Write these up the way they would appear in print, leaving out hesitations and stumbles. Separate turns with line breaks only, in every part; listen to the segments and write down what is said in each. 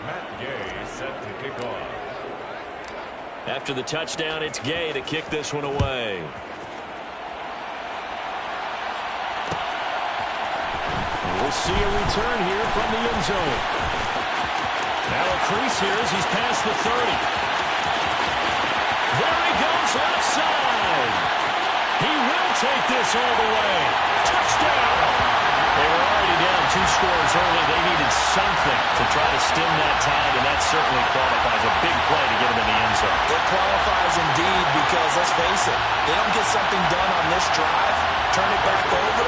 Matt Gay set to kick off.
After the touchdown, it's Gay to kick this one away. We'll see a return here from the end zone. Now a crease here as he's past the 30. There he goes, left side. He will take this all the way. Touchdown. They were already down 2 scores early. They needed something to try to stem that tide, and that certainly qualifies. A big play to get them in the end zone.
It qualifies indeed because, let's face it, they don't get something done on this drive, turn it back over.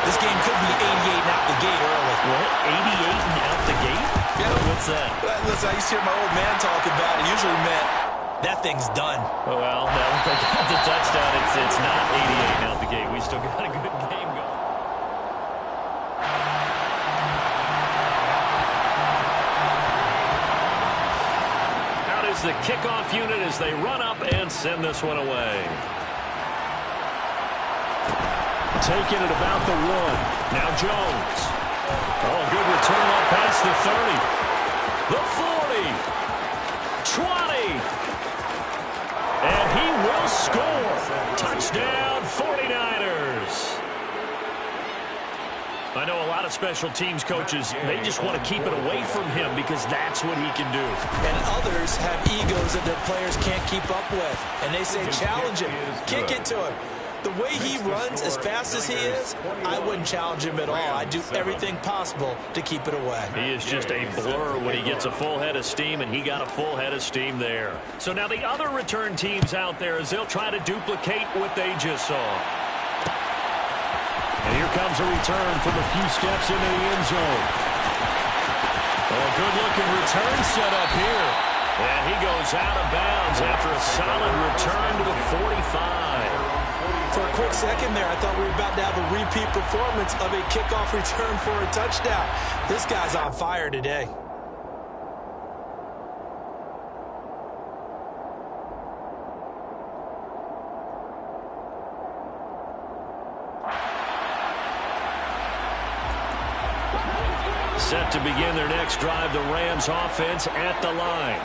This game could be 88 and out the gate early.
What? 88 and out the gate?
Yeah.
What's that?
Listen, I used to hear my old man talk about it. Usually meant that thing's done.
Oh, well, no, if they got the touchdown, it's not 88 and out the gate. We still got a good game going. Out is the kickoff unit as they run up and send this one away. Taking it about the 1. Now Jones. Oh, good return up past the 30. The 40. 20. And he will score. Touchdown, 49ers. I know a lot of special teams coaches, they just want to keep it away from him because that's what he can do.
And others have egos that their players can't keep up with. And they say, challenge him, kick it to him. The way he runs, as fast as he is, I wouldn't challenge him at all. I'd do everything possible to keep it away.
He is just a blur when he gets a full head of steam, and he got a full head of steam there. So now the other return teams out there as they'll try to duplicate what they just saw. And here comes a return from a few steps into the end zone. A good-looking return set up here. And he goes out of bounds after a solid return to the 45.
For a quick second there, I thought we were about to have a repeat performance of a kickoff return for a touchdown. This guy's on fire today.
Set to begin their next drive, the Rams offense at the line.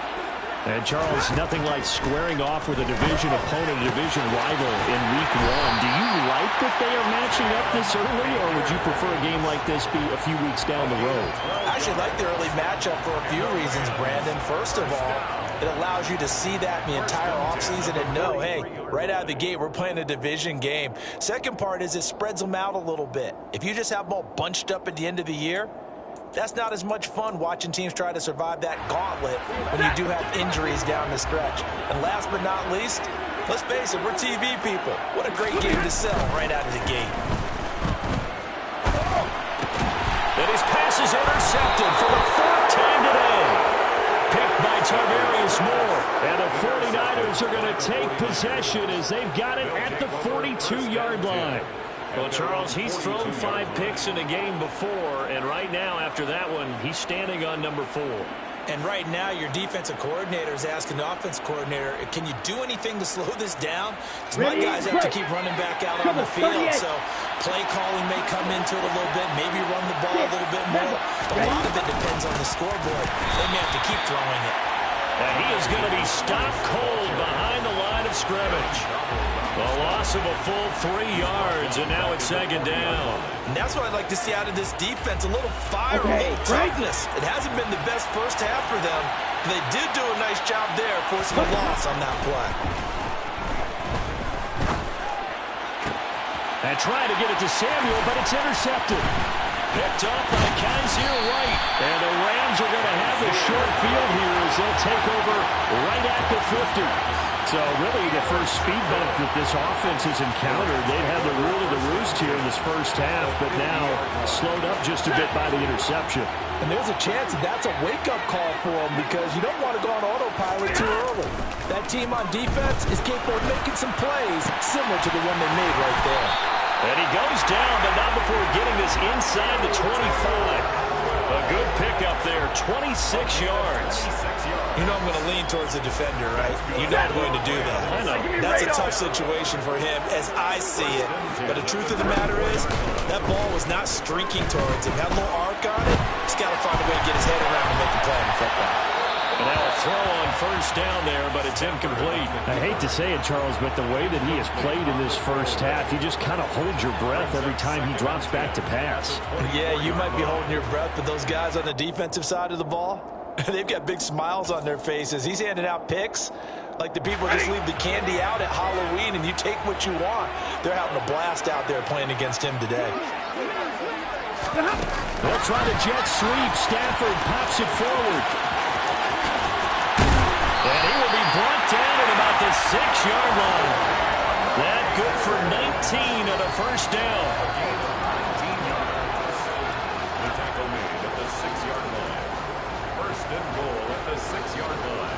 And, Charles, nothing like squaring off with a division opponent, a division rival in Week 1. Do you like that they are matching up this early, or would you prefer a game like this be a few weeks down the road?
I actually like the early matchup for a few reasons, Brandon. First of all, it allows you to see that in the entire offseason and know, hey, right out of the gate, we're playing a division game. Second part is it spreads them out a little bit. If you just have them all bunched up at the end of the year, that's not as much fun watching teams try to survive that gauntlet when you do have injuries down the stretch. And last but not least, let's face it, we're TV people. What a great game to sell right out of the gate.
And his pass is intercepted for the 4th time today. Picked by Tarvarius Moore. And the 49ers are going to take possession as they've got it at the 42-yard line. Well, Charles, he's thrown 5 picks in a game before, and right now, after that one, he's standing on number 4.
And right now, your defensive coordinator is asking the offense coordinator, can you do anything to slow this down? Because my guys have to keep running back out on the field, so play calling may come into it a little bit, maybe run the ball a little bit more. A lot of it depends on the scoreboard. They may have to keep throwing it.
And he is going to be stopped cold behind the line of scrimmage. A loss of a full 3 yards, and now it's 2nd down.
And that's what I'd like to see out of this defense, a little fire, a little toughness. It hasn't been the best first half for them, but they did do a nice job there forcing a loss on that play.
And trying to get it to Samuel, but it's intercepted. Picked up by Kaiser White. And the Rams are going to have a short field here as they'll take over right at the 50. So really the first speed bump that this offense has encountered. They've had the rule of the roost here in this first half, but now slowed up just a bit by the interception.
And there's a chance that that's a wake-up call for them because you don't want to go on autopilot too early. That team on defense is capable of making some plays similar to the one they made right there.
And he goes down, but not before getting this inside the 25. A good pickup there, 26 yards.
You know I'm going to lean towards the defender, right? You know I'm going to do that.
I know.
That's a tough situation for him as I see it. But the truth of the matter is, that ball was not streaking towards him. Had a little arc on it. He's got to find a way to get his head around and make the play in front.
first down there, but it's incomplete.
I hate to say it, Charles, but the way that he has played in this first half, you just kind of hold your breath every time he drops back to pass.
Yeah, you might be holding your breath, but those guys on the defensive side of the ball, they've got big smiles on their faces. He's handing out picks like the people just leave the candy out at Halloween and you take what you want. They're having a blast out there playing against him today.
They'll try the jet sweep. Stafford pops it forward. And he will be brought down at about the 6-yard line. That good for 19 on a first down.
The tackle made at the 6-yard line. First and goal at the 6-yard line.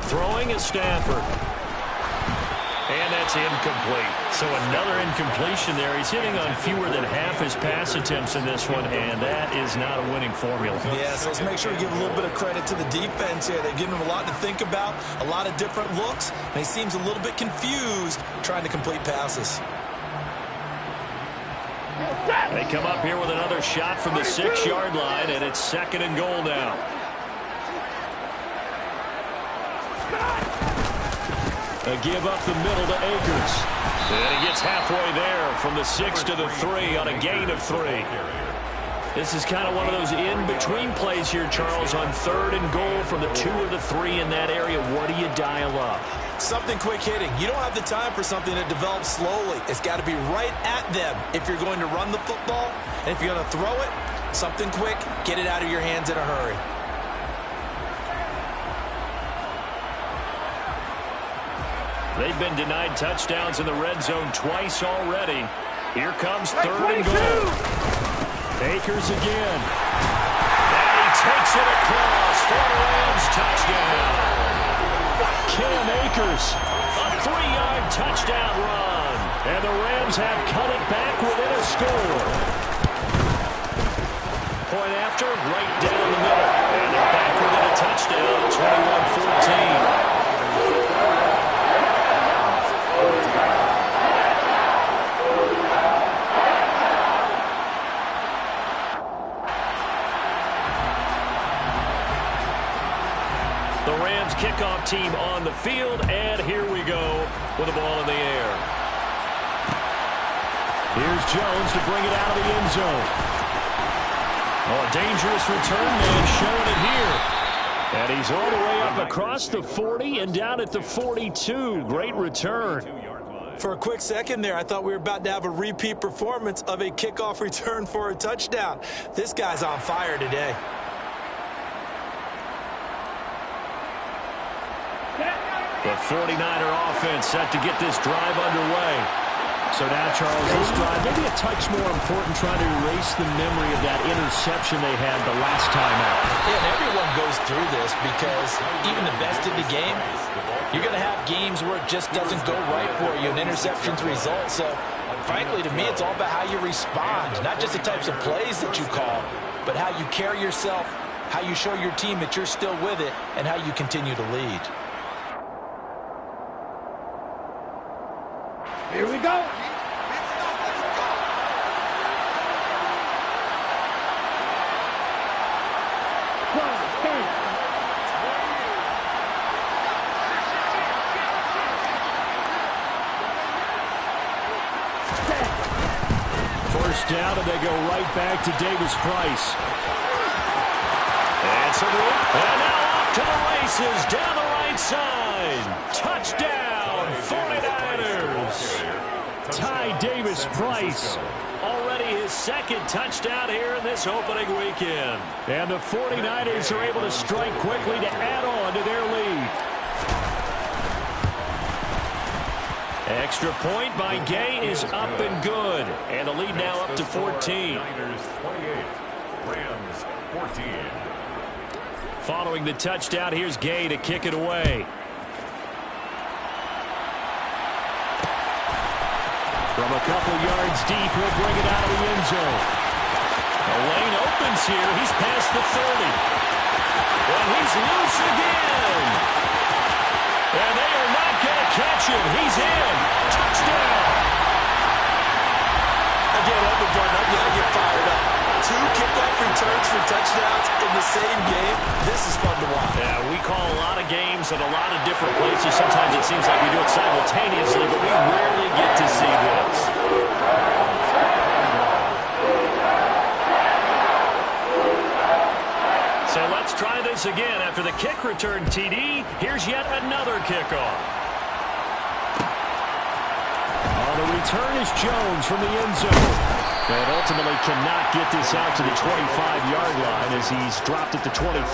Throwing is Stafford. And that's incomplete. So another incompletion there. He's hitting on fewer than half his pass attempts in this one, and that is not a winning formula.
Yeah, so let's make sure we give a little bit of credit to the defense here. They've given him a lot to think about, a lot of different looks, and he seems a little bit confused trying to complete passes.
They come up here with another shot from the 6-yard line, and it's second and goal now. A give up the middle to Akers. And he gets halfway there from the 6 to the 3 on a gain of 3. This is kind of one of those in-between plays here, Charles, on third and goal from the 2 or the 3 in that area. What do you dial up?
Something quick hitting. You don't have the time for something that develops slowly. It's got to be right at them if you're going to run the football. And if you're going to throw it, something quick, get it out of your hands in a hurry.
They've been denied touchdowns in the red zone twice already. Here comes third and goal. Akers again. And he takes it across for a Rams touchdown. Cam Akers, a 3-yard touchdown run. And the Rams have cut it back within a score. Point after, right down the middle. And they're back within a touchdown, 21-14. The Rams kickoff team on the field, and here we go with the ball in the air. Here's Jones to bring it out of the end zone. Oh, a dangerous return man showing it here. And he's all the way up across the 40 and down at the 42. Great return.
For a quick second there, I thought we were about to have a repeat performance of a kickoff return for a touchdown. This guy's on fire today.
The 49er offense set to get this drive underway.
So now, Charles, this drive maybe a touch more important, trying to erase the memory of that interception they had the last time out.
Yeah, and everyone goes through this because even the best in the game, you're going to have games where it just doesn't go right for you, and interceptions result. So, frankly, to me, it's all about how you respond, not just the types of plays that you call, but how you carry yourself, how you show your team that you're still with it, and how you continue to lead.
Here we go.
First down, and they go right back to Davis-Price. It's a loop, and now off to the races down the right side. Touchdown, 49ers. Ty Davis-Price, already his second touchdown here in this opening weekend. And the 49ers are able to strike quickly to add on to their lead. Extra point by Gay is up and good. And the lead now up to 14.
Niners 28, Rams 14.
Following the touchdown, here's Gay to kick it away. From a couple yards deep, he'll bring it out of the end zone. The lane opens here. He's past the 30. And he's loose again. And they are not going to catch him. He's in. Touchdown.
Again, Uncle Jordan, I'm going to get fired up. 2 kickoff returns for touchdowns in the same game. This is fun to watch.
Yeah, we call a lot of games at a lot of different places. Sometimes it seems like we do it simultaneously, but we rarely get to see this. So let's try this again. After the kick return TD, here's yet another kickoff.
On the return is Jones from the end zone. And ultimately cannot get this out to the 25-yard line as he's dropped at the 23.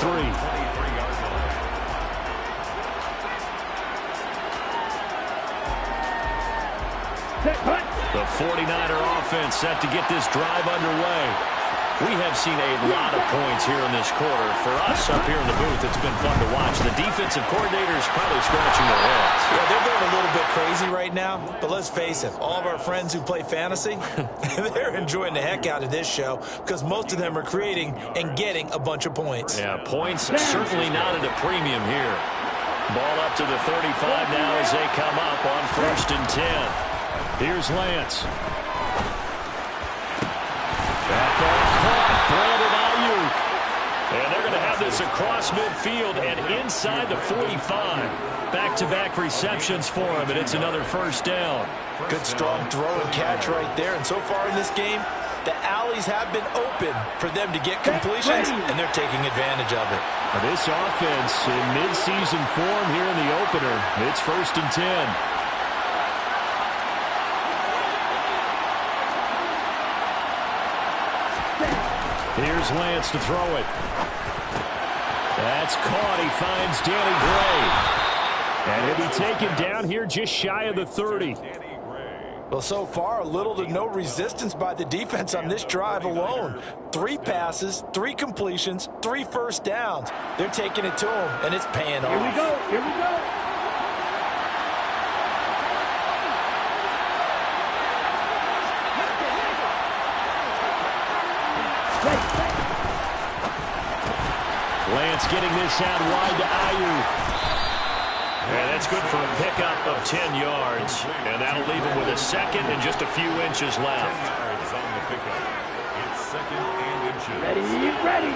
The 49er offense set to get this drive underway. We have seen a lot of points here in this quarter. For us up here in the booth, it's been fun to watch. The defensive coordinators probably scratching their heads.
Yeah, they're going a little bit crazy right now, but let's face it, all of our friends who play fantasy, they're enjoying the heck out of this show because most of them are creating and getting a bunch of points.
Yeah, points certainly not at a premium here. Ball up to the 35 now as they come up on 1st and 10.
Here's Lance.
That ball caught. Brandon Ayuk. And they're going to have this across midfield and inside the 45. Back-to-back receptions for him, and it's another 1st down.
Good strong throw and catch right there. And so far in this game, the alleys have been open for them to get completions, and they're taking advantage of it.
This offense in midseason form here in the opener. It's 1st and 10. Here's Lance to throw it. That's caught. He finds Danny Gray. And he'll be taken down here just shy of the 30.
Well, so far, a little to no resistance by the defense on this drive alone. 3 passes, 3 completions, 3 first downs. They're taking it to him, and it's paying off.
Here we go. Here we go.
Lance getting this out wide to Ayuk.
And that's good for a pickup of 10 yards. And that'll leave him with a 2nd and just a few inches left.
On the pickup. It's 2nd and inches.
Ready.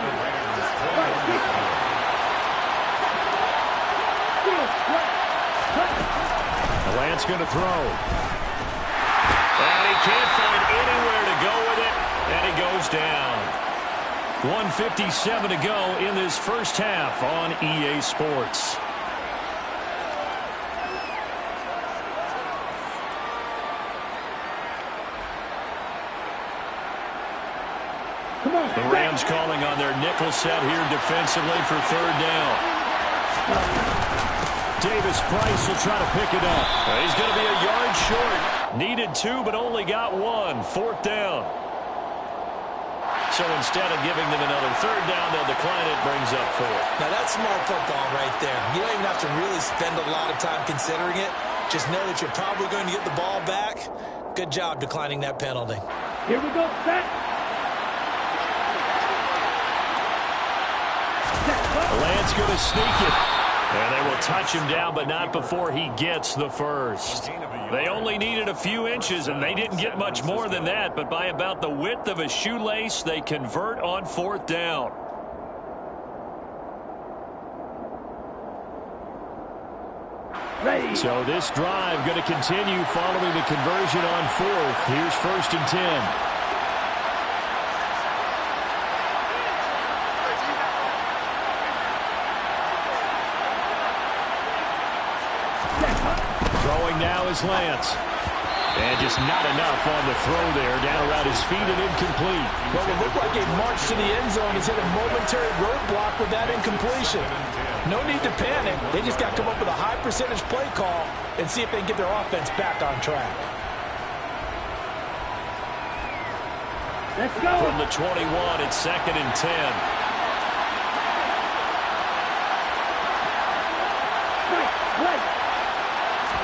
Lance going to throw.
And he can't find anywhere to go with it. And he goes down. 1:57 to go in this 1st half on EA Sports. The Rams calling on their nickel set here defensively for 3rd down.
Davis Price will try to pick it up.
He's going to be a yard short. Needed 2, but only got 1. 4th down. So instead of giving them another 3rd down, they'll decline it, brings up 4.
Now, that's smart football right there. You don't even have to really spend a lot of time considering it. Just know that you're probably going to get the ball back. Good job declining that penalty.
Here we go. Set.
Lance going to sneak it.
And they will touch him down, but not before he gets the 1st. They only needed a few inches, and they didn't get much more than that. But by about the width of a shoelace, they convert on 4th down.
Ready.
So this drive going to continue following the conversion on 4th. Here's 1st and 10. Throwing now is Lance. And just not enough on the throw there. Down around his feet and incomplete.
Well, it looked like a march to the end zone. He's hit a momentary roadblock with that incompletion. No need to panic. They just got to come up with a high percentage play call and see if they can get their offense back on track.
Let's go.
From the 21, it's 2nd and 10.
Right.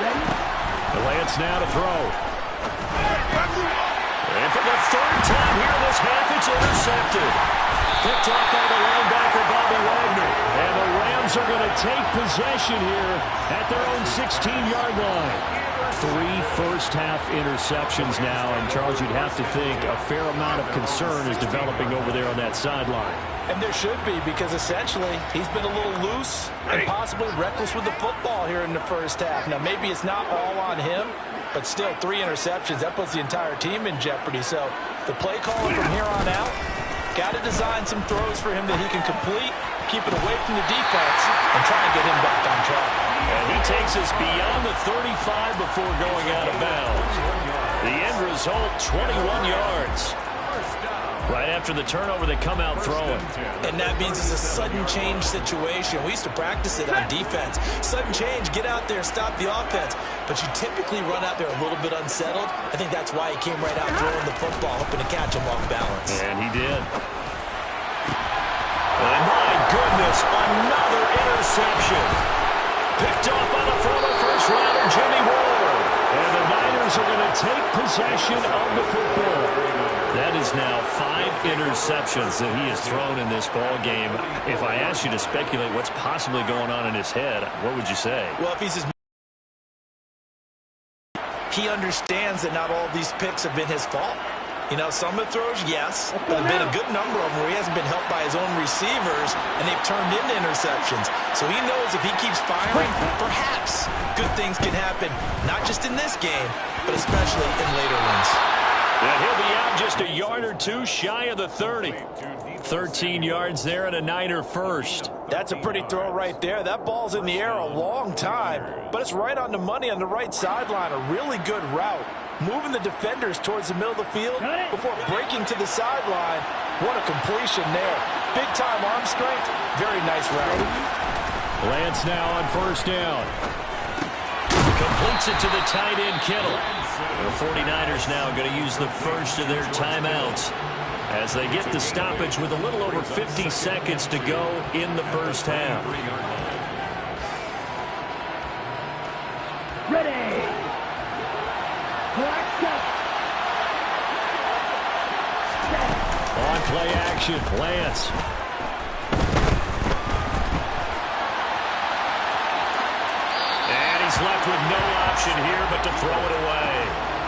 Ready.
Lance now to throw.
And for the 3rd time here this half, it's intercepted. Picked off by the linebacker, Bobby Wagner. And the Rams are going to take possession here at their own 16-yard line. 3 first-half interceptions now, and Charles, you'd have to think a fair amount of concern is developing over there on that sideline.
And there should be, because essentially he's been a little loose and possibly reckless with the football here in the first half. Now, maybe it's not all on him, but still 3 interceptions. That puts the entire team in jeopardy. So the play caller from here on out, got to design some throws for him that he can complete, keep it away from the defense, and try and get him back on track.
And he takes us beyond the 35 before going out of bounds. The end result, 21 yards. Right after the turnover, they come out throwing.
And that means it's a sudden change situation. We used to practice it on defense. Sudden change, get out there, stop the offense. But you typically run out there a little bit unsettled. I think that's why he came right out throwing the football, hoping to catch him off balance.
And he did. And my goodness, another interception. Picked off by the former first-rounder, Jimmy Ward. And the Niners are going to take possession of the football. That is now 5 interceptions that he has thrown in this ball game. If I asked you to speculate what's possibly going on in his head, what would you say?
Well, if he's he understands that not all of these picks have been his fault. You know, some of the throws, yes, but there have been a good number of them where he hasn't been helped by his own receivers, and they've turned into interceptions. So he knows if he keeps firing, perhaps good things can happen, not just in this game, but especially in later ones.
And he'll be out just a yard or two shy of the 30. 13 yards there and a Niner first.
That's a pretty throw right there. That ball's in the air a long time, but it's right on the money on the right sideline. A really good route. Moving the defenders towards the middle of the field before breaking to the sideline. What a completion there. Big-time arm strength. Very nice route.
Lance now on first down. Completes it to the tight end, Kittle. The 49ers now going to use the first of their timeouts as they get the stoppage with a little over 50 seconds to go in the first half.
Ready.
On play action, Lance. And he's left with no option here but to throw it away.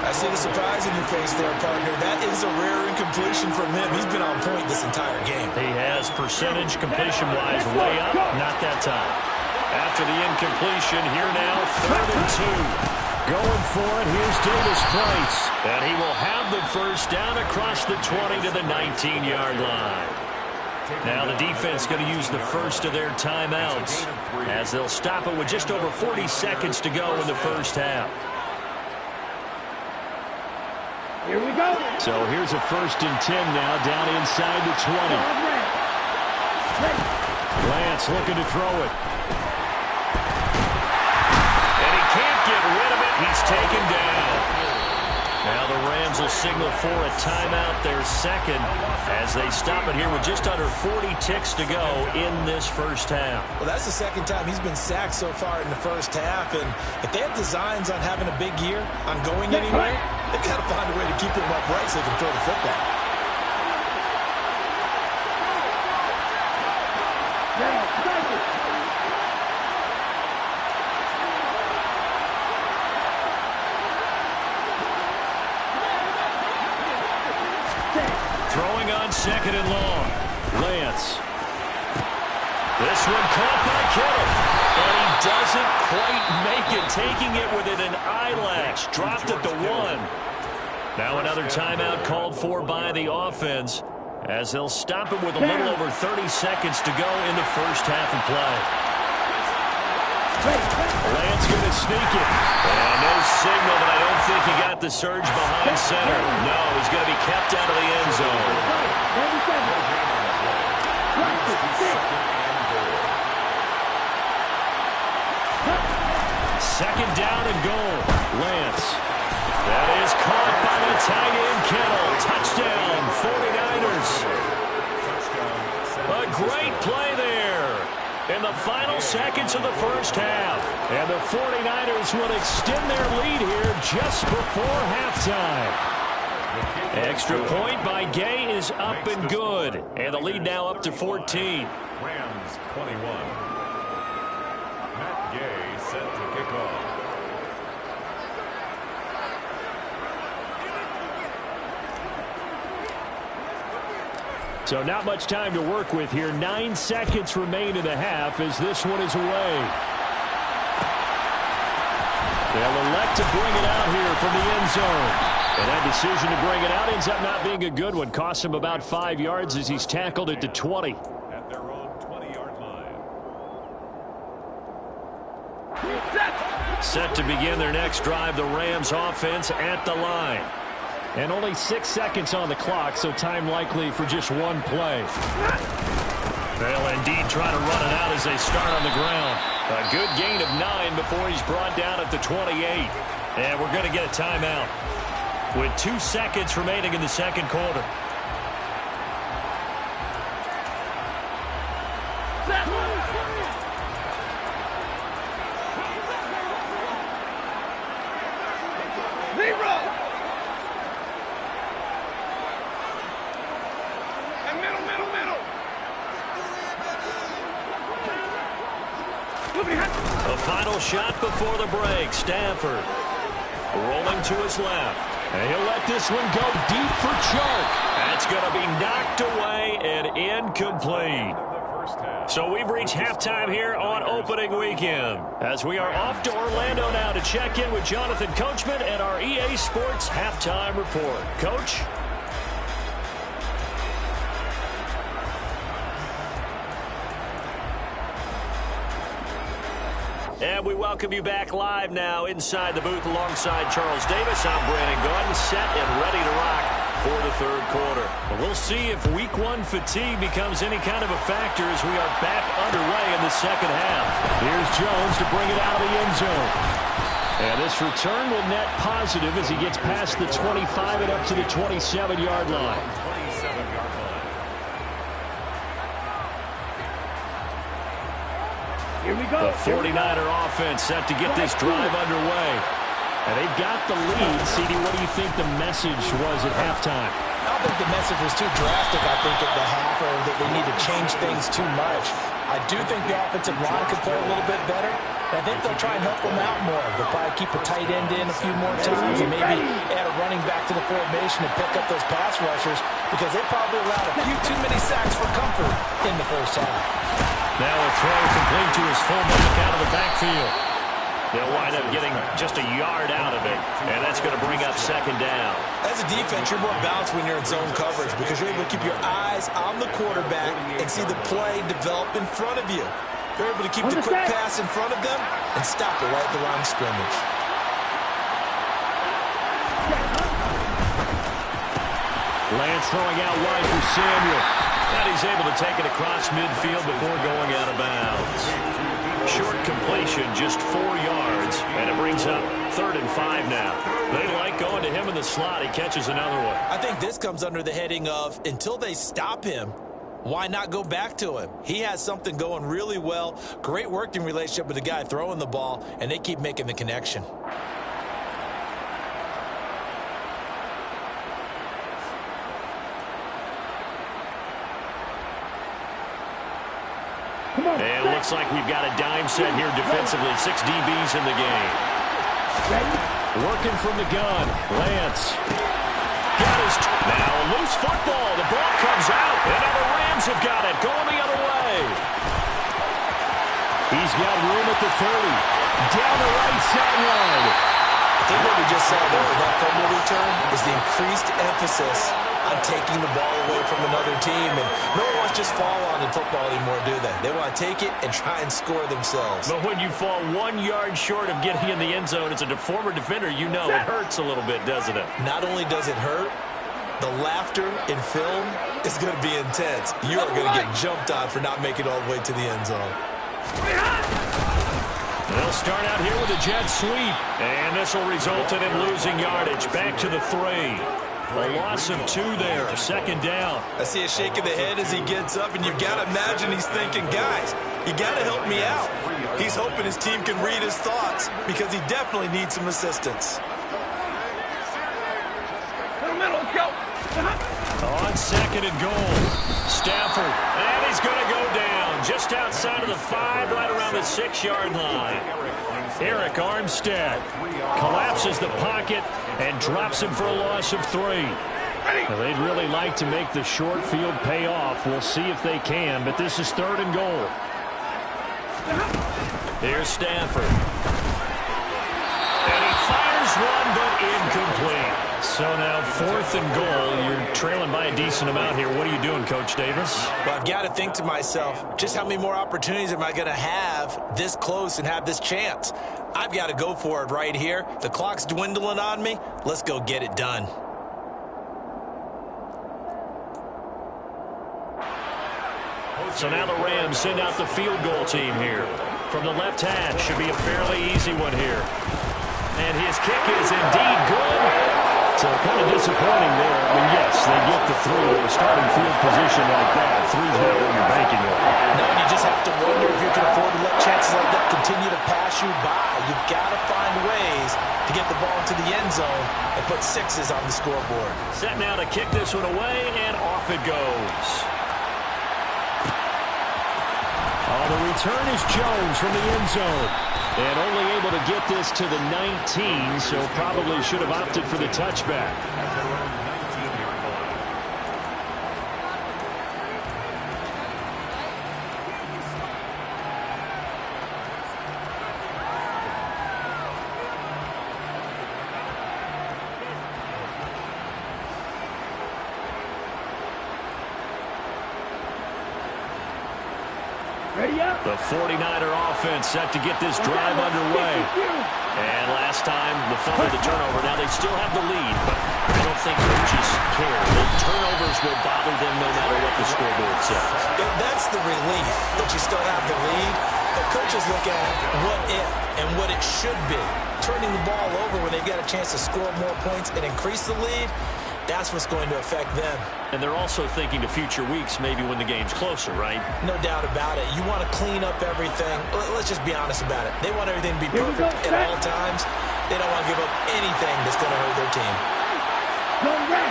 I see the surprise in your face there, partner. That is a rare incompletion from him. He's been on point this entire game.
He has percentage completion-wise way up, not that time. After the incompletion, here now, 3rd and 2. Going for it, here's Davis Price. And he will have the first down across the 20 to the 19-yard line. Now the defense going to use the first of their timeouts as they'll stop it with just over 40 seconds to go in the first half.
Here we go.
So here's a 1st and 10 now down inside the 20. Lance looking to throw it. And he can't get rid of it. He's taken down. Now the Rams will signal for a timeout, their second, as they stop it here with just under 40 ticks to go in this first half.
Well, that's the second time he's been sacked so far in the first half, and if they have designs on having a big year, on going anywhere, they've got to find a way to keep him upright so they can throw the football.
Throwing on 2nd and long. Lance. This one caught by Kittle. And he doesn't quite make it, taking it within an eyelash. Dropped at the 1. Now another timeout called for by the offense as they'll stop it with a little over 30 seconds to go in the first half of play. Lance going to sneak it. And no signal, but I don't think he got the surge behind center. No, he's going to be kept out of the end zone. Second down and goal. Lance. That is caught by the tight end, Kittle. Touchdown, 49ers. A great play there in the final seconds of the first half. And the 49ers will extend their lead here just before halftime. Extra point by Gay is up and good. And the lead now up to 14.
Rams 21. Matt Gay set to kick off.
So not much time to work with here. 9 seconds remain in the half as this one is away. They'll elect to bring it out here from the end zone. And that decision to bring it out ends up not being a good one. Costs him about 5 yards as he's tackled at the 20.
At their own 20-yard line.
Set to begin their next drive, the Rams offense at the line. And only 6 seconds on the clock, so time likely for just one play. They'll indeed try to run it out as they start on the ground. A good gain of 9 before he's brought down at the 28. And we're going to get a timeout with 2 seconds remaining in the second quarter. A final shot before the break. Stafford rolling to his left. And he'll let this one go deep for Chark. That's going to be knocked away and incomplete. So we've reached halftime here on opening weekend, as we are off to Orlando now to check in with Jonathan Coachman and our EA Sports halftime report. Coach? And we welcome you back live now inside the booth alongside Charles Davis. I'm Brandon Gaudin, set and ready to rock for the third quarter. But we'll see if week 1 fatigue becomes any kind of a factor as we are back underway in the second half. Here's Jones to bring it out of the end zone. And this return will net positive as he gets past the 25 and up to the 27-yard line.
27-yard line.
Here we go.
The 49er offense set to get this drive underway. And they've got the lead. CD, what do you think the message was at halftime?
I don't think the message was too drastic, I think, at the half, or that they need to change things too much. I do think the offensive line could play a little bit better. I think they'll try and help them out more. They'll probably keep a tight end in a few more times and maybe add a running back to the formation and pick up those pass rushers, because they probably allowed a few too many sacks for comfort in the first half.
Now a throw complete to his fullback out of the backfield. They'll wind up getting just a yard out of it, and that's going to bring up second down.
As a defense, you're more balanced when you're in zone coverage because you're able to keep your eyes on the quarterback and see the play develop in front of you. You're able to keep the quick pass in front of them and stop it right at the line of scrimmage.
Lance throwing out wide for Samuel. And he's able to take it across midfield before going out of bounds. Short completion, just 4 yards, and it brings up 3rd and 5 now. They like going to him in the slot. He catches another one.
I think this comes under the heading of, until they stop him, why not go back to him? He has something going really well. Great working relationship with the guy throwing the ball, and they keep making the connection.
And it looks like we've got a dime set here defensively. 6 DBs in the game. Working from the gun. Lance. Got his now a loose football. The ball comes out. And now the Rams have got it. Going the other way. He's got room at the 30. Down the right sideline.
I think what we just saw there with that fumble return is the increased emphasis on taking the ball away from another team. And no one wants to just fall on in football anymore, do they? They want to take it and try and score themselves.
But when you fall 1 yard short of getting in the end zone as a former defender, you know it hurts a little bit, doesn't it?
Not only does it hurt, the laughter in film is going to be intense. You are going to get jumped on for not making it all the way to the end zone.
They'll start out here with a jet sweep. And this will result in him losing yardage. Back to the 3. A loss of 2 there. 2nd down.
I see a shake of the head as he gets up, and you've got to imagine he's thinking, guys, you got to help me out. He's hoping his team can read his thoughts because he definitely needs some assistance.
Middle, let's go.
it's second and goal. Stafford, and he's going to go down just outside of the 5, right around the 6-yard line. Eric Armstead collapses the pocket and drops him for a loss of 3. Well, they'd really like to make the short field pay off. We'll see if they can, but this is third and goal. Here's Stafford. And he fires one, but incomplete. So now 4th and goal. You're trailing by a decent amount here. What are you doing, Coach Davis?
Well, I've got to think to myself, just how many more opportunities am I going to have this close and have this chance? I've got to go for it right here. The clock's dwindling on me. Let's go get it done.
So now the Rams send out the field goal team here. From the left hash, should be a fairly easy one here. And his kick is indeed good. So kind of disappointing there. I mean, yes, they get the 3 with a starting field position like that. 3's not what you're banking on.
No, and you just have to wonder if you can afford to let chances like that continue to pass you by. You've got to find ways to get the ball into the end zone and put 6s on the scoreboard.
Set now to kick this one away, and off it goes. The return is Jones from the end zone. And only able to get this to the 19, so probably should have opted for the touchback.
Ready up.
The 49er offense set to get this drive underway. And last time, the fumble, the turnover. Now they still have the lead, but I don't think coaches care. The turnovers will bother them no matter what the scoreboard says.
That's the relief that you still have the lead. But coaches look at what if and what it should be. Turning the ball over when they've got a chance to score more points and increase the lead, that's what's going to affect them.
And they're also thinking to future weeks, maybe when the game's closer, right?
No doubt about it. You want to clean up everything. Let's just be honest about it. They want everything to be perfect at all times. They don't want to give up anything that's going to hurt their team.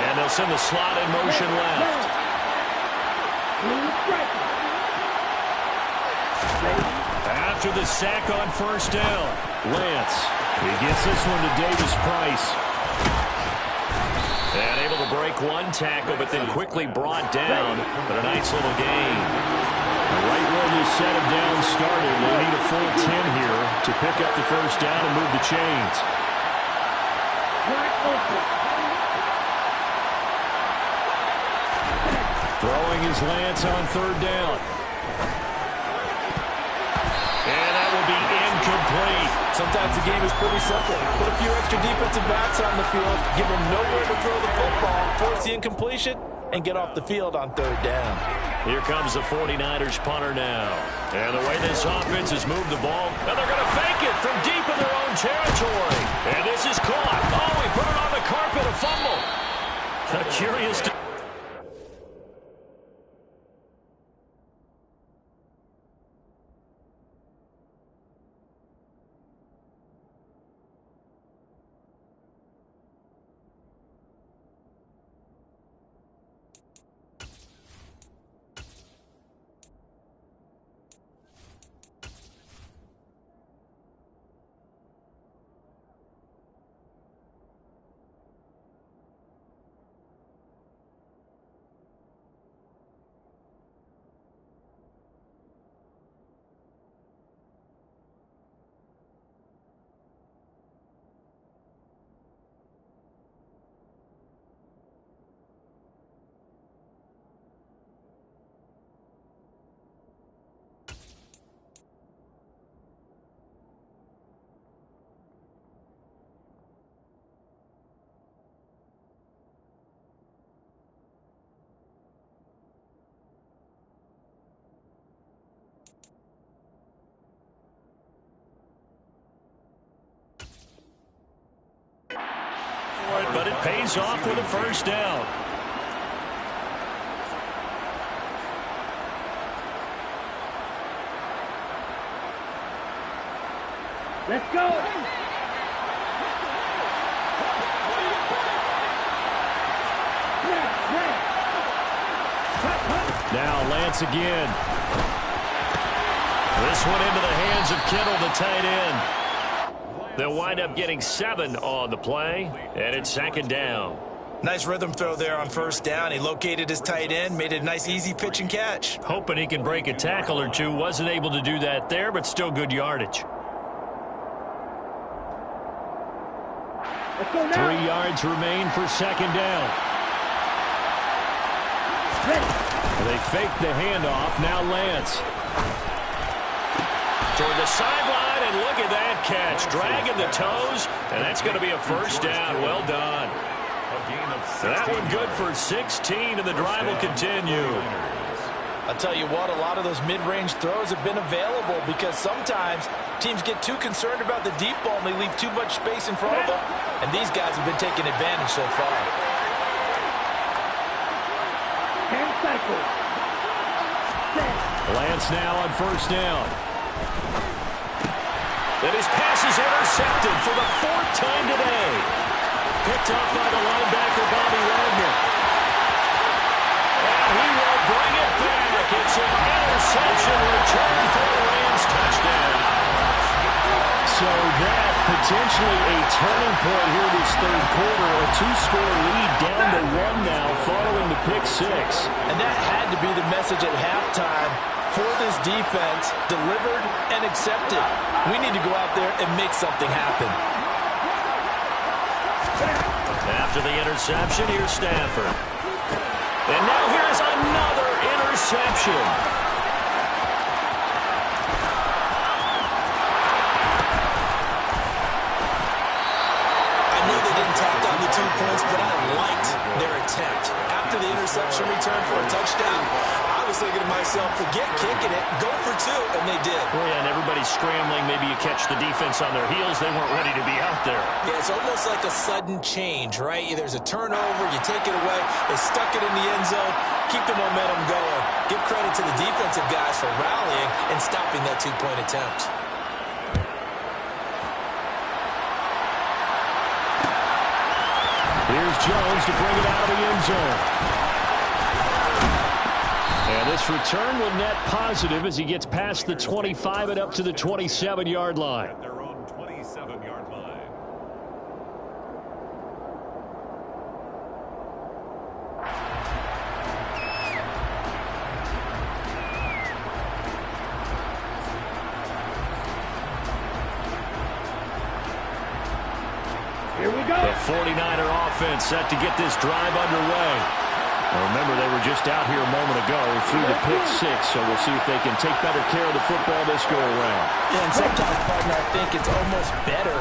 And they'll send the slot in motion left. After the sack on first down, Lance, he gets this one to Davis Price. And able to break one tackle, but then quickly brought down. But a nice little gain. Right where this set of down started, they need a full 10 here to pick up the first down and move the chains. Throwing his Lance on third down. And that will be incomplete.
Sometimes the game is pretty simple. Put a few extra defensive backs on the field, give them nowhere to throw the football, force the incompletion, and get off the field on third down.
Here comes the 49ers punter now. And the way this offense has moved the ball, and they're going to fake it from deep in their own territory. And this is caught. Oh, he put it on the carpet, a fumble. Curious to... But it pays off with a first down.
Let's go.
Now Lance again. This one into the hands of Kittle, the tight end. They'll wind up getting 7 on the play, and it's 2nd down.
Nice rhythm throw there on 1st down. He located his tight end, made it a nice easy pitch and catch.
Hoping he can break a tackle or two. Wasn't able to do that there, but still good yardage.
Let's go now.
3 yards remain for 2nd down.
Ready.
They fake the handoff. Now Lance. Toward the sideline, and look at that catch. Dragging the toes, and that's going to be a 1st down. Well done. That one good for 16, and the drive will continue.
I'll tell you what, a lot of those mid-range throws have been available because sometimes teams get too concerned about the deep ball and they leave too much space in front of them. And these guys have been taking advantage so far.
Hand cycle. Set.
Lance now on 1st down. And his pass is intercepted for the 4th time today. Picked up by the linebacker, Bobby Wagner. And he will bring it back. It's an interception return for the Rams touchdown. So that potentially a turning point here this 3rd quarter. A 2-score lead down to 1 now following the pick 6.
And that had to be the message at halftime for this defense, delivered and accepted. We need to go out there and make something happen.
After the interception, here's Stafford. And now here's another interception.
I know they didn't tack on the 2 points, but I liked their attempt. After the interception return for a touchdown, I was thinking to myself, forget kicking it, go for 2, and they did.
Well, yeah, and everybody's scrambling. Maybe you catch the defense on their heels. They weren't ready to be out there.
Yeah, it's almost like a sudden change, right? There's a turnover, you take it away, they stuck it in the end zone, keep the momentum going. Give credit to the defensive guys for rallying and stopping that 2-point attempt.
Here's Jones to bring it out of the end zone. And this return will net positive as he gets past the 25 and up to the 27-yard line.
At their own 27-yard line.
Here we go.
The 49er offense set to get this drive underway. Now remember, they were just out here a moment ago through the pick 6, so we'll see if they can take better care of the football this go-around.
Yeah, and sometimes, partner, I think it's almost better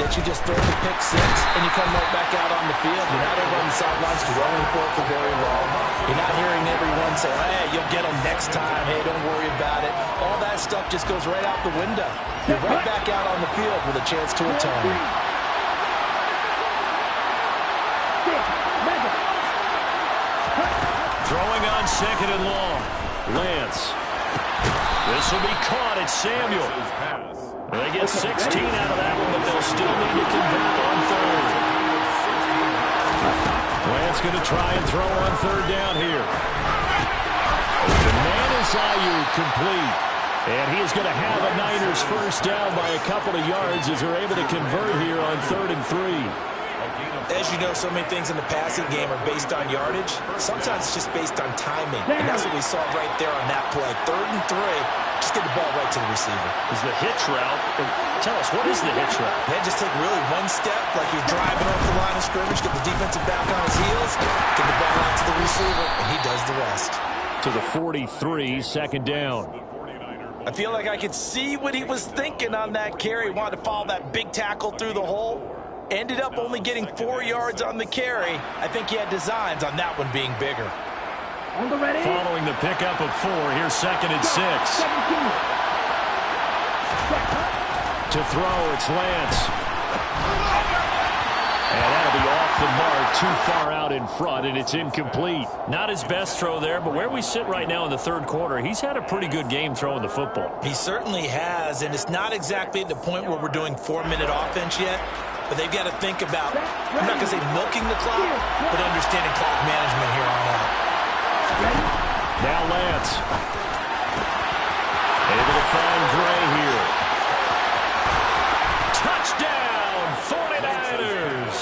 that you just throw the pick 6 and you come right back out on the field. You're not over on the sidelines dwelling for it for very long. You're not hearing everyone say, hey, you'll get them next time. Hey, don't worry about it. All that stuff just goes right out the window. You're right back out on the field with a chance to atone.
Throwing on 2nd and long. Lance. This will be caught at Samuel. They get 16 out of that one, but they'll still need to convert on 3rd. Lance going to try and throw on 3rd down here. The man is Ayuk complete. And he is going to have a Niners 1st down by a couple of yards as they're able to convert here on 3rd and 3.
As you know, so many things in the passing game are based on yardage. Sometimes it's just based on timing. And that's what we saw right there on that play. 3rd and 3, just get the ball right to the receiver.
Is the hitch route. Tell us, what is the hitch route?
Then just take really one step, like you're driving off the line of scrimmage, get the defensive back on his heels, get the ball out to the receiver, and he does the rest.
To the 43, 2nd down.
I feel like I could see what he was thinking on that carry. He wanted to follow that big tackle through the hole. Ended up only getting 4 yards on the carry. I think he had designs on that one being bigger.
On the ready.
Following the pickup of 4, here's 2nd and 6.
17.
To throw, it's Lance. And that'll be off the mark, too far out in front, and it's incomplete. Not his best throw there, but where we sit right now in the 3rd quarter, he's had a pretty good game throwing the football.
He certainly has, and it's not exactly at the point where we're doing 4-minute offense yet. But they've got to think about, I'm not going to say milking the clock, but understanding clock management here on out.
Now Lance. Able to find Gray here. Touchdown, 49ers.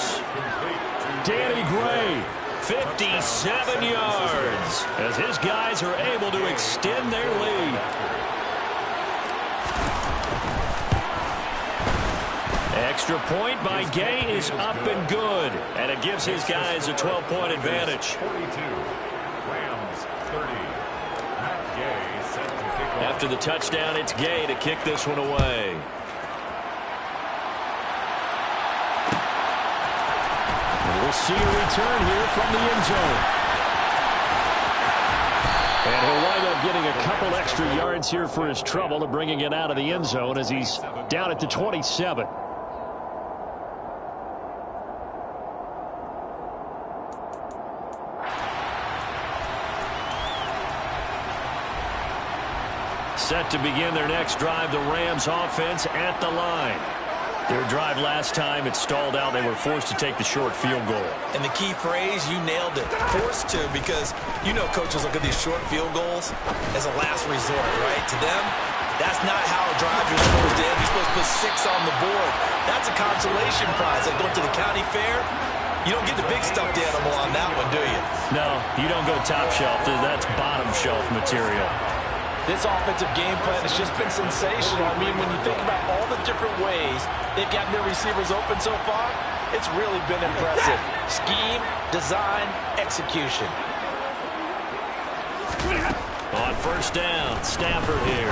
Danny Gray, 57 yards, as his guys are able to extend their lead. Extra point by Gay is up and good, and it gives his guys a 12-point advantage.
42, Rams 30. Matt Gay set to kick off.
After the touchdown, it's Gay to kick this one away. And we'll see a return here from the end zone. And he'll wind up getting a couple extra yards here for his trouble to bringing it out of the end zone as he's down at the 27. Set to begin their next drive, the Rams offense at the line. Their drive last time, it stalled out. They were forced to take the short field goal.
And the key phrase, you nailed it. Forced to, because you know coaches look at these short field goals as a last resort, right? To them, that's not how a drive you're supposed to end. You're supposed to put 6 on the board. That's a consolation prize. Like going to the county fair, you don't get the big stuffed animal on that one, do you?
No, you don't go top shelf. That's bottom shelf material.
This offensive game plan has just been sensational. I mean, when you think about all the different ways they've gotten their receivers open so far, it's really been impressive. Scheme, design, execution.
On first down, Stafford here.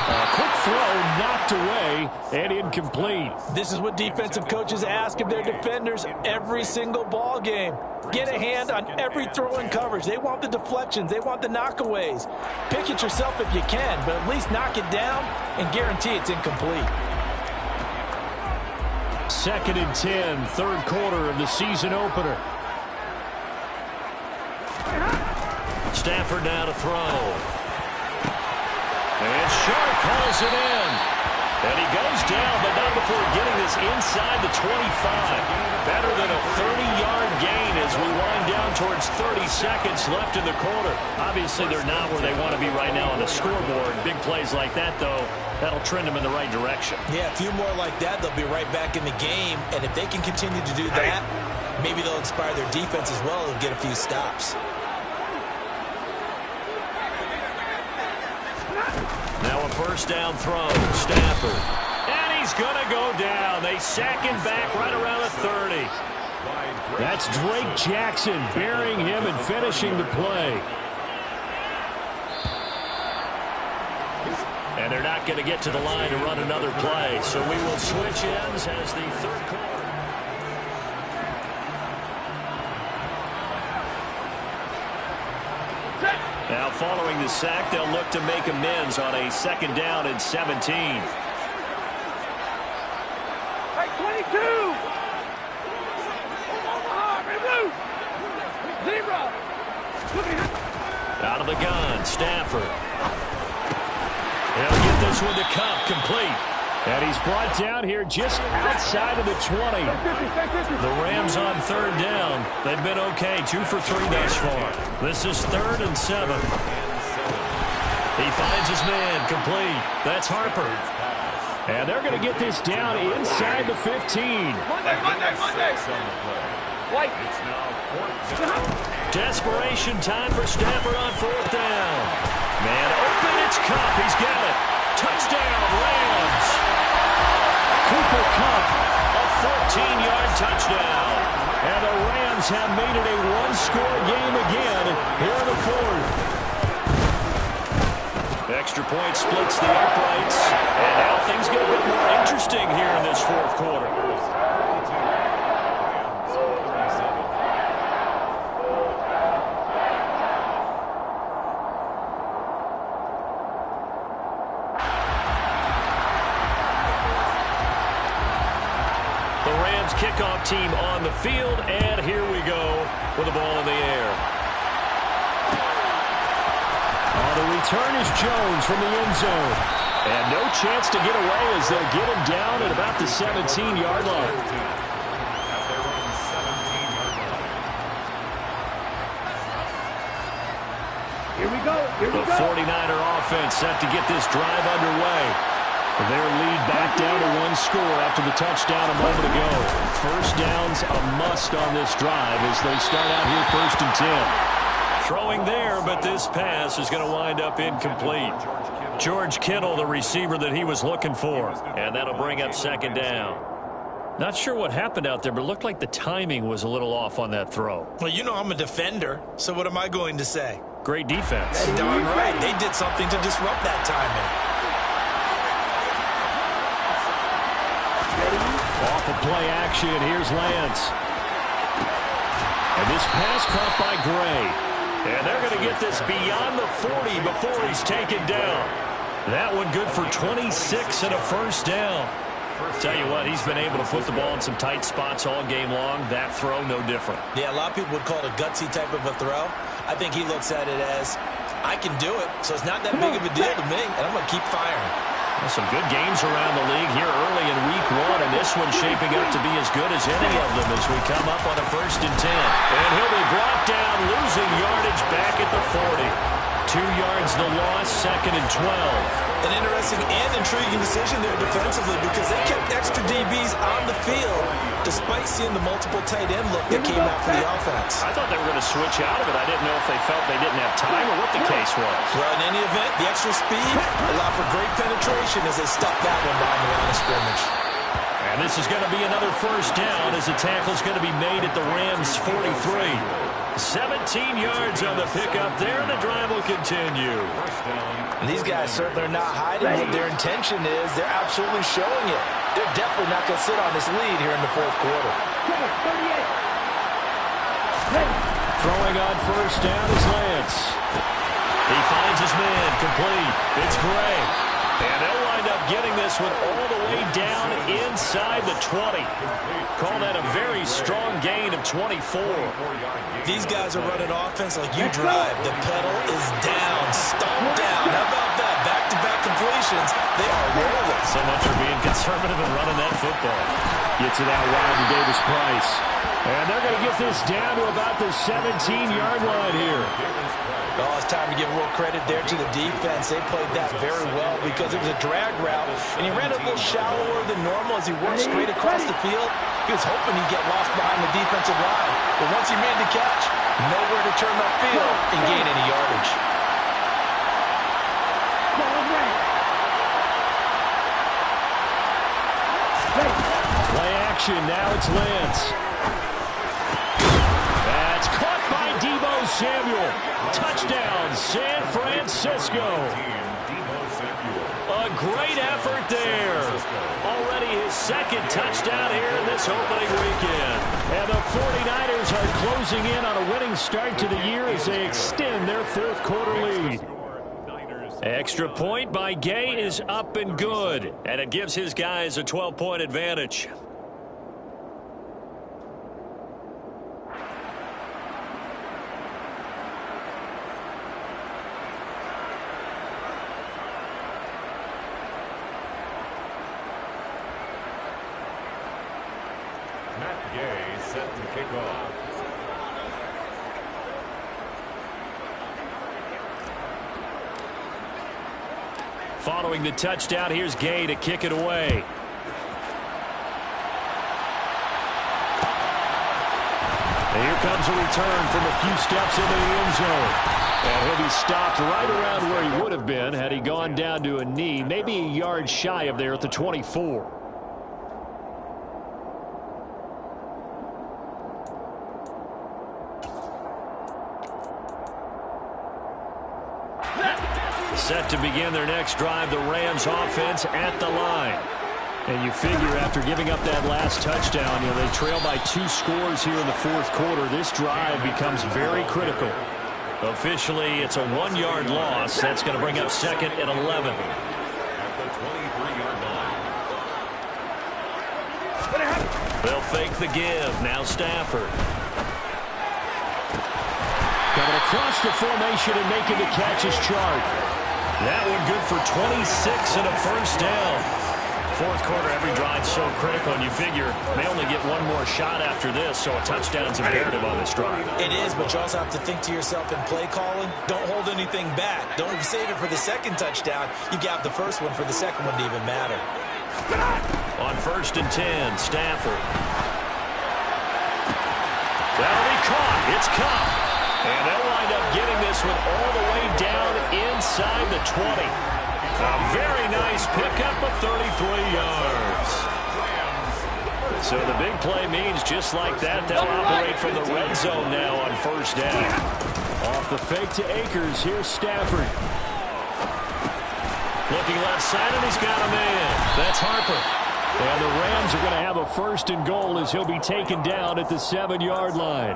A quick throw knocked away and incomplete.
This is what defensive coaches ask of their defenders every single ball game. Get a hand on every throw in coverage. They want the deflections. They want the knockaways. Pick it yourself if you can, but at least knock it down and guarantee it's incomplete.
2nd and 10, third quarter of the season opener. Stafford now to throw. And Sharp hauls it in. And he goes down, but not before getting this inside the 25. Better than a 30-yard gain as we wind down towards 30 seconds left in the quarter. Obviously, they're not where they want to be right now on the scoreboard. Big plays like that, though, that'll trend them in the right direction.
Yeah, a few more like that, they'll be right back in the game. And if they can continue to do that, maybe they'll inspire their defense as well and get a few stops.
Now a first down throw, Stafford. And he's going to go down. They sack him back right around the 30. That's Drake Jackson burying him and finishing the play. And they're not going to get to the line to run another play. So we will switch ends as the third quarter. Now following the sack, they'll look to make amends on a 2nd down and 17.
Right, 22. Zebra.
Out of the gun, Stafford. He'll get this one to Kupp, complete. And he's brought down here just outside of the 20. The Rams on 3rd down. They've been okay, 2 for 3 thus far. This is 3rd and 7. He finds his man, complete. That's Harper. And they're going to get this down inside the 15.
Monday. White.
Desperation time for Stafford on 4th down. Man open, it's Kupp. He's got it. Touchdown, Rams. Cooper Kupp, a 14-yard touchdown. And the Rams have made it a one-score game again here in the 4th. Extra point splits the uprights. And now things get a bit more interesting here in this 4th quarter. Kickoff team on the field, and here we go with the ball in the air. The return is Jones from the end zone. And no chance to get away as they'll get him down at about the 17-yard line.
Here we go. Here we
The
go.
49er offense set to get this drive underway. Their lead back down to one score after the touchdown a moment ago. First down's a must on this drive as they start out here 1st and 10. Throwing there, but this pass is going to wind up incomplete. George Kittle, the receiver that he was looking for. And that'll bring up 2nd down. Not sure what happened out there, but it looked like the timing was a little off on that throw.
Well, you know I'm a defender, so what am I going to say?
Great defense.
Darn right. They did something to disrupt that timing.
Off of play action, here's Lance. And this pass caught by Gray. And they're going to get this beyond the 40 before he's taken down. That one good for 26 and a 1st down. Tell you what, he's been able to put the ball in some tight spots all game long. That throw, no different.
Yeah, a lot of people would call it a gutsy type of a throw. I think he looks at it as, I can do it, so it's not that big of a deal to me, and I'm going to keep firing.
Well, some good games around the league here early in week 1, and this one's shaping up to be as good as any of them as we come up on a 1st and 10. And he'll be brought down, losing yardage back at the 40. 2 yards the loss, 2nd and 12.
An interesting and intriguing decision there defensively because they kept extra DBs on the field despite seeing the multiple tight end look that came out for the offense.
I thought they were going to switch out of it. I didn't know if they felt they didn't have time or what the case was.
Well, in any event, the extra speed allowed for great penetration as they stuck that one behind the line of scrimmage.
And this is going to be another 1st down as the tackle's going to be made at the Rams' 43. 17 yards on the pickup there, and the drive will continue.
And these guys certainly are not hiding what their intention is. They're absolutely showing it. They're definitely not going to sit on this lead here in the 4th quarter.
Throwing on 1st down is Lance. He finds his man, complete. It's Gray. And they'll wind up getting this one all the way down inside the 20. Call that a very strong gain of 24.
These guys are running offense like you drive. The pedal is down, stomped down. How about that? Back-to-back completions. They are rolling.
So much for being conservative and running that football. Gets it out wide to Davis-Price. And they're going to get this down to about the 17-yard line here.
Oh, it's time to give a little credit there to the defense. They played that very well because it was a drag route, and he ran it a little shallower than normal as he worked straight across the field. He was hoping he'd get lost behind the defensive line, but once he made the catch, nowhere to turn upfield and gain any yardage.
Play action, now it's Lance. That's caught by Deebo Samuel. Touchdown, San Francisco. A great effort there. Already his 2nd touchdown here in this opening weekend. And the 49ers are closing in on a winning start to the year as they extend their 4th quarter lead. Extra point by Gay is up and good. And it gives his guys a 12-point advantage.
Matt Gay set to kick off.
Following the touchdown, here's Gay to kick it away. And here comes a return from a few steps into the end zone. And he'll be stopped right around where he would have been had he gone down to a knee, maybe a yard shy of there at the 24. Set to begin their next drive, the Rams offense at the line. And you figure after giving up that last touchdown, they trail by 2 scores here in the 4th quarter. This drive becomes very critical. Officially, it's a 1-yard loss. That's going to bring up 2nd and 11.
At the 23-yard line.
They'll fake the give. Now Stafford. Coming across the formation and making the catch is Chark. That one good for 26 and a 1st down. Fourth quarter, every drive's so critical, and you figure they only get one more shot after this, so a touchdown's imperative on this drive.
It is, but you also have to think to yourself in play calling, don't hold anything back. Don't save it for the second touchdown. You got the first one for the second one to even matter.
On 1st and 10, Stafford. That'll be caught. It's caught. And they'll wind up getting this one all the way down inside the 20. A very nice pickup of 33 yards. So the big play means just like that, they'll operate from the red zone now on 1st down.
Off the fake to Akers, here's Stafford.
Looking left side, and he's got a man. That's Harper.
And the Rams are going to have a 1st and goal as he'll be taken down at the 7-yard line.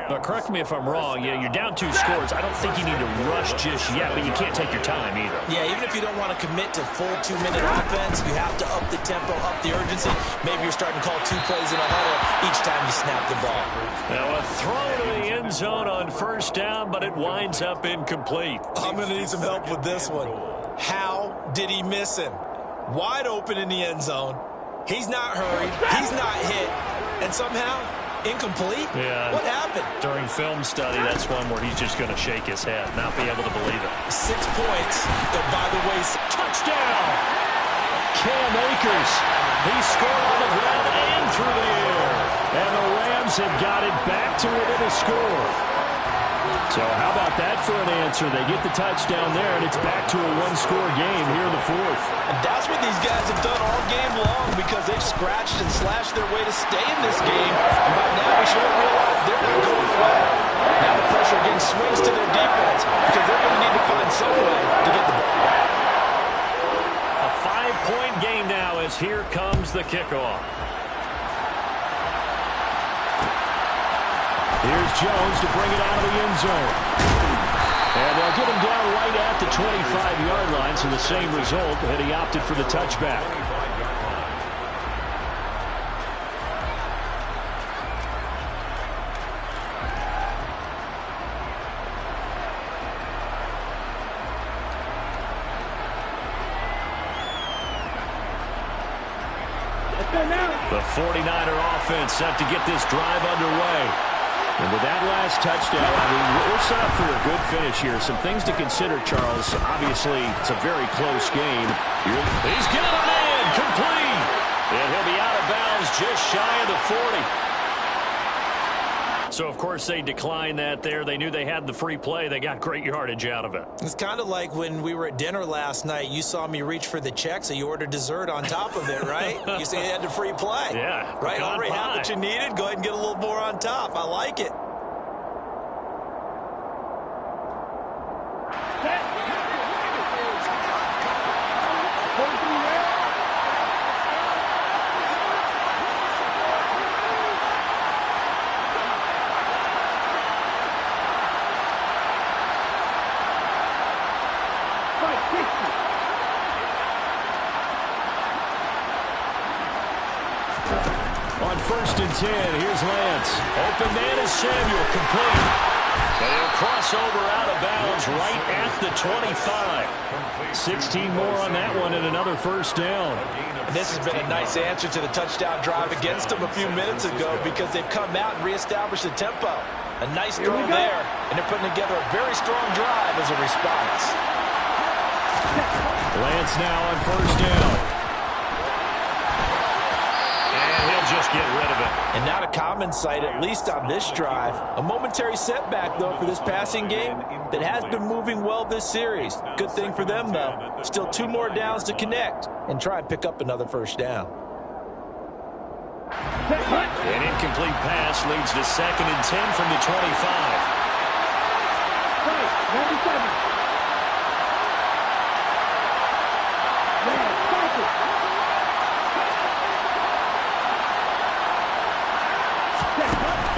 But correct me if I'm wrong, you're down 2 scores. I don't think you need to rush just yet, but you can't take your time either.
Yeah, even if you don't want to commit to full 2-minute offense, you have to up the tempo, up the urgency. Maybe you're starting to call 2 plays in a huddle each time you snap the ball.
Now a throw to the end zone on 1st down, but it winds up incomplete.
I'm going to need some help with this one. How did he miss him? Wide open in the end zone. He's not hurried. He's not hit. And somehow, incomplete?
Yeah.
What happened?
During film study, that's one where he's just going to shake his head, not be able to believe it.
6 points. And by the way,
touchdown! Cam Akers. He scored on the ground and through the air.
And the Rams have got it back to within a score. So how about that for an answer? They get the touchdown there, and it's back to a 1-score game here in the 4th.
And that's what these guys have done all game long because they've scratched and slashed their way to stay in this game. And by now we should have realized they're not going away. Now the pressure again swings to their defense because they're going to need to find some way to get the ball back.
A 5-point game now as here comes the kickoff.
Here's Jones to bring it out of the end zone. And they'll get him down right at the 25-yard line, so the same result, and he opted for the touchback.
The 49er offense set to get this drive underway.
And with that last touchdown, I mean, we're set up for a good finish here. Some things to consider, Charles. Obviously, it's a very close game.
He's got a man, complete. And he'll be out of bounds just shy of the 40. So, of course, they declined that there. They knew they had the free play. They got great yardage out of it.
It's kind of like when we were at dinner last night. You saw me reach for the check, so you ordered dessert on top of it, right? You say you had the free play.
Yeah.
Right? Already have what you needed. Go ahead and get a little more on top. I like it.
On 1st and 10, here's Lance.
Open man is Samuel, complete. And he'll cross over out of bounds right at the 25.
16 more on that one and another 1st down.
And this has been a nice answer to the touchdown drive against them a few minutes ago because they've come out and reestablished the tempo. A nice throw there, and they're putting together a very strong drive as a response.
Lance now on 1st down.
Just get rid of it.
And not a common sight, at least on this drive. A momentary setback, though, for this passing game that has been moving well this series. Good thing for them, though. Still 2 more downs to connect and try and pick up another 1st down.
An incomplete pass leads to 2nd and 10 from the 25.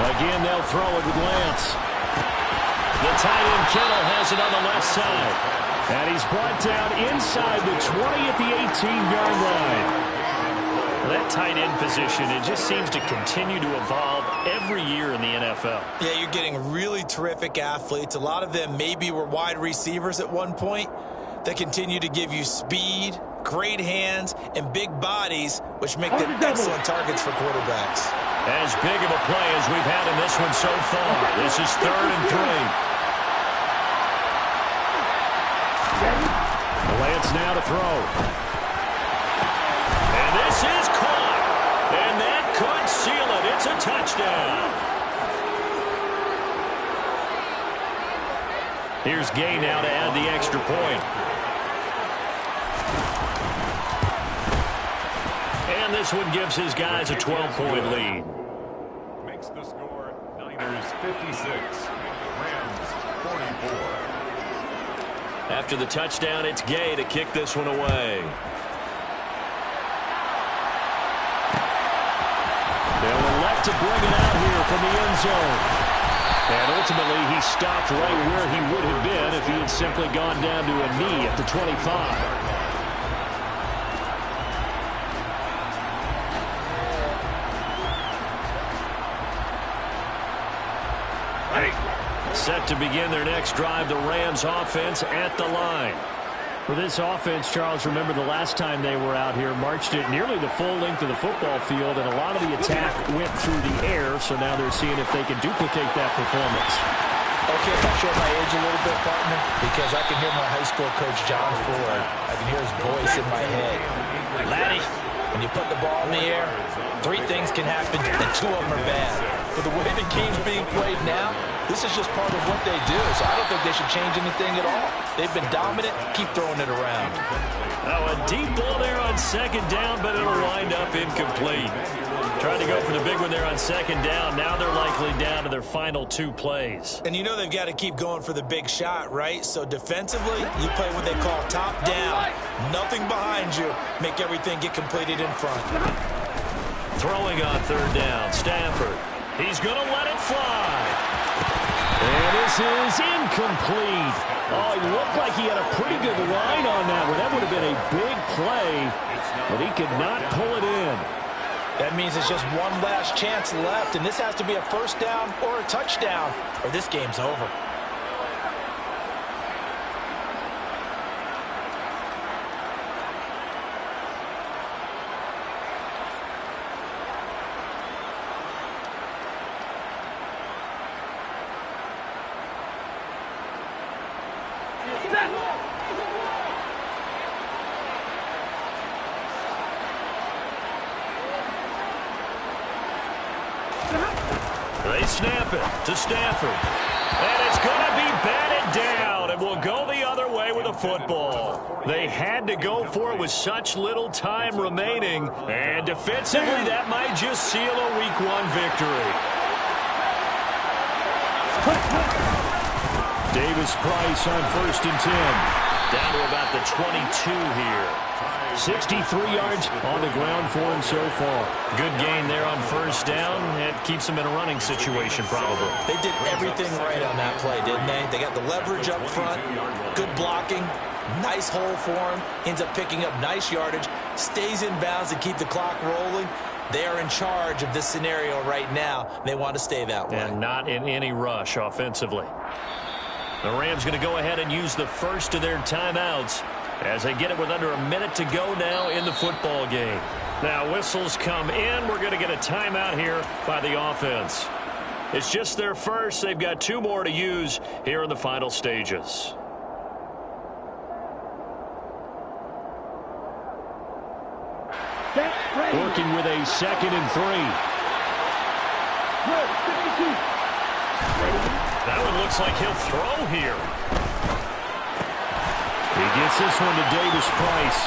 Again, they'll throw it with Lance.
The tight end Kittle has it on the left side.
And he's brought down inside the 20 at the 18-yard line.
That tight end position, it just seems to continue to evolve every year in the NFL.
Yeah, you're getting really terrific athletes. A lot of them maybe were wide receivers at one point. They continue to give you speed, great hands, and big bodies, which make them excellent targets for quarterbacks.
As big of a play as we've had in this one so far. This is 3rd and 3. Lance now to throw. And this is caught. And that could seal it. It's a touchdown. Here's Gay now to add the extra point. And this one gives his guys a 12-point lead.
Makes the score Niners 56, Rams 44.
After the touchdown, it's Gay to kick this one away. They'll elect to bring it out here from the end zone. And ultimately, he stopped right where he would have been if he had simply gone down to a knee at the 25. Set to begin their next drive, the Rams offense at the line.
For this offense, Charles, remember the last time they were out here, marched it nearly the full length of the football field, and a lot of the attack went through the air, so now they're seeing if they can duplicate that performance.
Okay, I'll show my age a little bit, partner, because I can hear my high school coach, John Ford. I can hear his voice in my head. Laddie, when you put the ball in the air, 3 things can happen, and 2 of them are bad. For the way the game's being played now, this is just part of what they do, so I don't think they should change anything at all. They've been dominant. Keep throwing it around.
Oh, a deep ball there on 2nd down, but it'll wind up incomplete. Tried to go for the big one there on 2nd down. Now they're likely down to their final 2 plays.
And you know they've got to keep going for the big shot, right? So defensively, you play what they call top down. Nothing behind you. Make everything get completed in front.
Throwing on 3rd down, Stafford. He's going to let it fly. And this is incomplete. Oh, he looked like he had a pretty good line on that one. That would have been a big play, but he could not pull it in.
That means it's just one last chance left, and this has to be a 1st down or a touchdown, or this game's over.
They snap it to Stafford. And it's going to be batted down. It will go the other way with a football. They had to go for it with such little time remaining. And defensively, that might just seal a Week 1 victory. Davis Price on 1st and 10. Down to about the 22 here. 63 yards on the ground for him so far. Good gain there on 1st down. It keeps him in a running situation, probably.
They did everything right on that play, didn't they? They got the leverage up front, good blocking, nice hole for him, ends up picking up nice yardage, stays in bounds to keep the clock rolling. They are in charge of this scenario right now. They want to stay that way.
And not in any rush offensively. The Rams going to go ahead and use the first of their timeouts as they get it with under a minute to go now in the football game. Now whistles come in. We're going to get a timeout here by the offense. It's just their first. They've got 2 more to use here in the final stages.
Working with a 2nd and 3.
That one looks like he'll throw here.
He gets this one to Davis Price.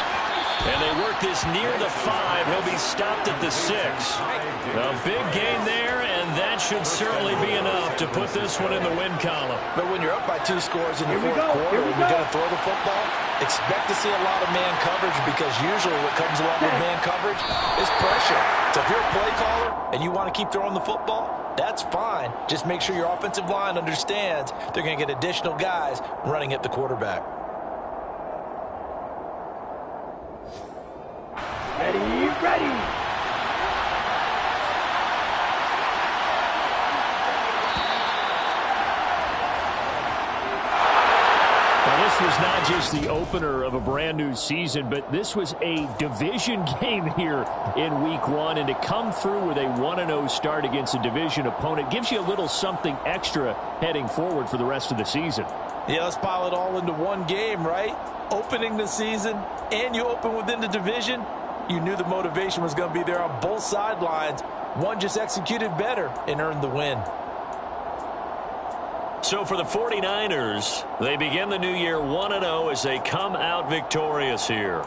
And they work this near the 5. He'll be stopped at the 6. A big gain there, and that should certainly be enough to put this one in the win column.
But when you're up by 2 scores in the 4th quarter and you're going to throw the football, expect to see a lot of man coverage, because usually what comes along with man coverage is pressure. So if you're a play caller and you want to keep throwing the football, that's fine. Just make sure your offensive line understands they're going to get additional guys running at the quarterback.
Ready.
Well, This was not just the opener of a brand new season, but this was a division game here in week 1. And to come through with a 1-0 start against a division opponent gives you a little something extra heading forward for the rest of the season.
Yeah, let's pile it all into one game, right? Opening the season, and you open within the division. You knew the motivation was going to be there on both sidelines. One just executed better and earned the win.
So for the 49ers, they begin the new year 1-0 as they come out victorious here.